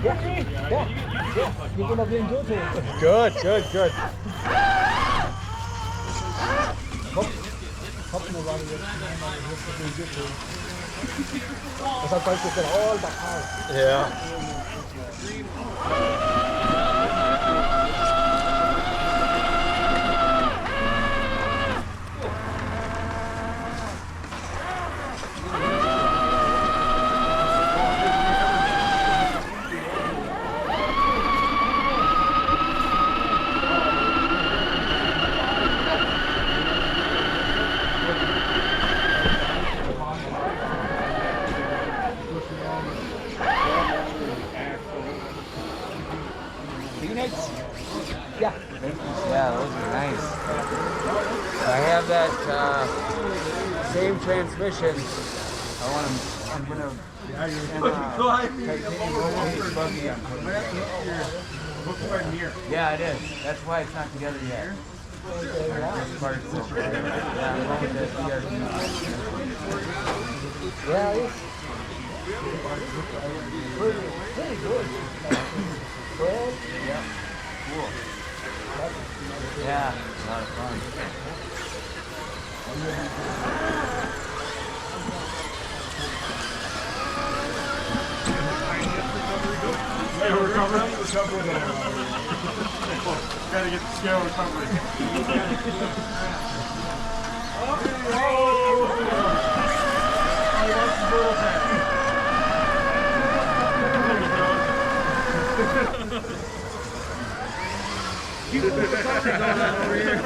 You're gonna be good. Good, good, good. Hoppen wir waren jetzt deshalb weiß ich dann all the time. Yeah. Phoenix? Yeah. Yeah, those are nice. I have that same transmission. I'm gonna yeah, it is. That's why it's not together yet. This part's yeah, I'm going with the CRT. Yeah, it's pretty good. Well, Yeah. Cool. Yeah, a lot of fun. Scale recovery. Gotta get the scale recovery. Keep the recovery going on over here.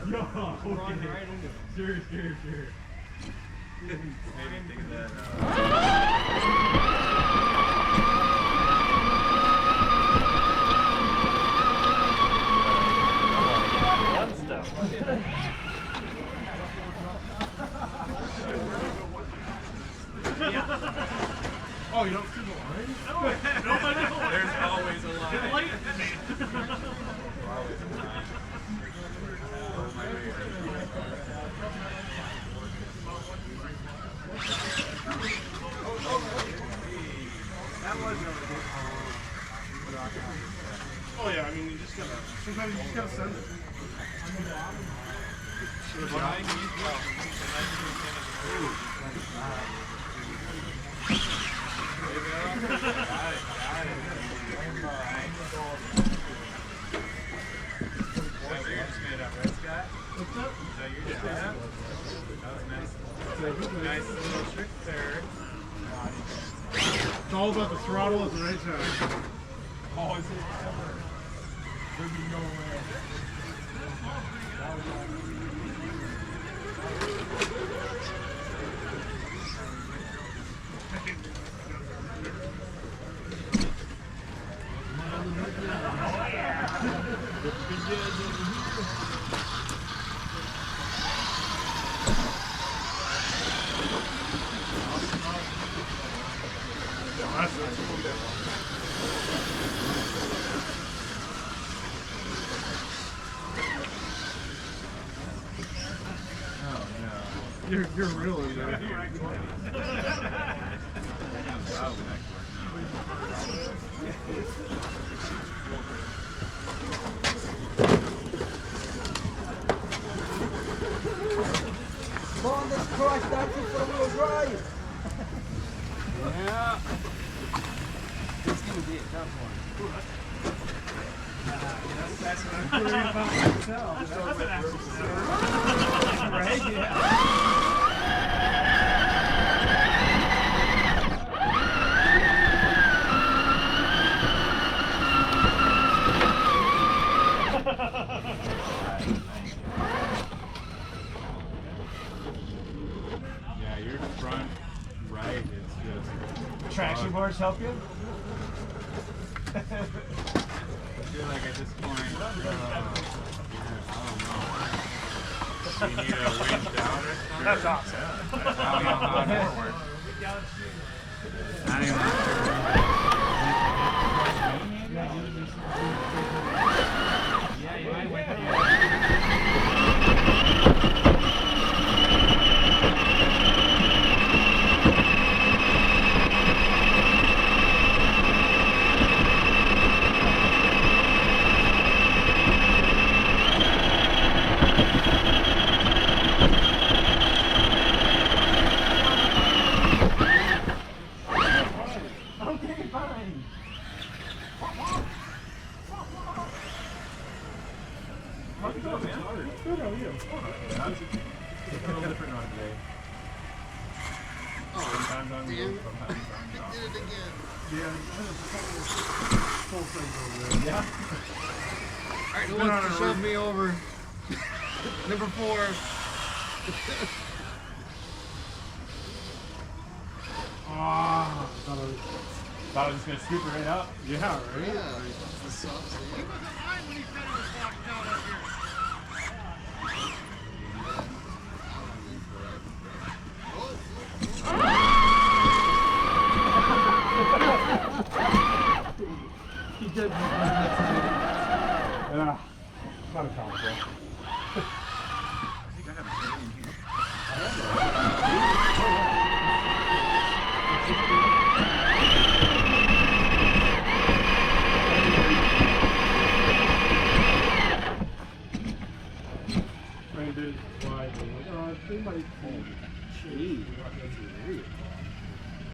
Yo, okay. Sure. Maybe think of that. Fun stuff. Oh, you don't see the line? No, There's always a line. It lightened me. Always a line. Oh my Oh yeah, I mean you just gotta. Sometimes you just gotta send it. What's up? Nice little trick there. It's all about the throttle at the right time. Oh, is it? There'd be no way. You're real in there. Come on, let's crash that four-wheel drive. Yeah. It's gonna be a tough one. That's what I'm worried about myself. That's an accident. Right? Yeah. Yeah, your front right is just. Traction bars help you? I feel like at this point, I don't know. Do you need a winch down or something? That's awesome. I don't know how that works. Not even yeah, you might went Okay, fine. How's it going, man? Good, how are you? It's a little different on today. Sometimes I'm good, sometimes I'm not. Yeah, there's a couple full things over there. Yeah. Alright, who Been wants on to a shove run. me over? Number 4. Ah, Thought I was just gonna scoop it right up. yeah, right? Yeah, the soft seat. Yeah, not a combo.